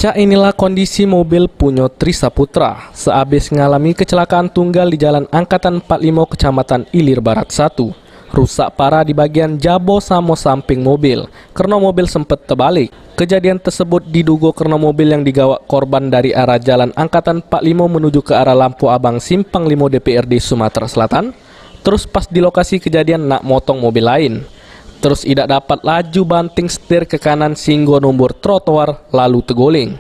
Cak inilah kondisi mobil Punyo Trisaputra sehabis mengalami kecelakaan tunggal di Jalan Angkatan 45 Kecamatan Ilir Barat 1. Rusak parah di bagian jabo sama samping mobil karena mobil sempat terbalik. Kejadian tersebut diduga karena mobil yang digawa korban dari arah Jalan Angkatan 45 menuju ke arah Lampu Abang Simpang 5 DPRD Sumatera Selatan. Terus pas di lokasi kejadian nak motong mobil lain. Terus tidak dapat laju banting setir ke kanan sehingga nomor trotoar lalu terguling.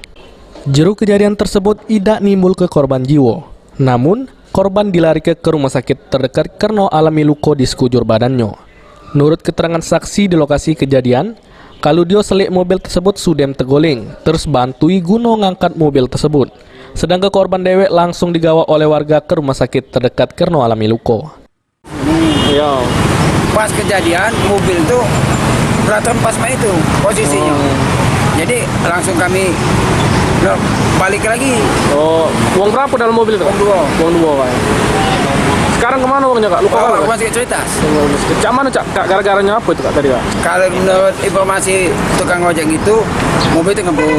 Juru kejadian tersebut tidak nimbul ke korban jiwa. Namun, korban dilarikan ke rumah sakit terdekat karena alami luka di sekujur badannya. Menurut keterangan saksi di lokasi kejadian, kalau dia selik mobil tersebut sudem terguling, terus bantui guna ngangkat mobil tersebut. Sedangkan korban dewek langsung digawa oleh warga ke rumah sakit terdekat karena alami luka. Pas kejadian mobil itu belakang pas main itu posisinya. Jadi langsung kami balik lagi. Uang berapa dalam mobil itu? Uang dua Pak. Sekarang kemana uangnya Kak? Luka apa? Masih cerita. Cak mana Cak? Kak, gara-garanya apa itu Kak tadi Kak? Kalau menurut informasi tukang ojek itu mobil itu ngebut.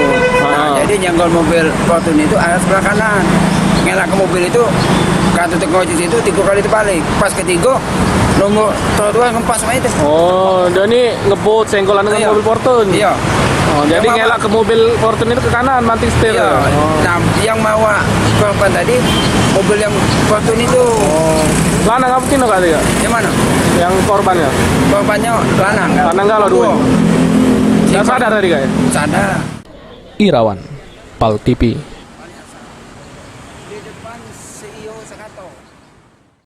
Jadi nyenggol mobil Fortune itu arah sebelah kanan. Ngelak ke mobil itu kartu tukang ojek itu 3 kali terbalik. Pas ketiga nomor trotoar ngempas sama itu. Dan ini ngebut senggolan dengan mobil Fortune. Iya. Jadi ngelak ke mobil Fortune itu ke kanan, banting setir. Iya. Nah, yang bawa korban tadi mobil yang Fortune itu. Lanang apa kino Kak tadi Kak? Yang mana? Yang korbannya? Korbannya lanang. Lanang galau dua. Nggak sadar tadi Kak ya? Sadar. Irawan, PAL TV.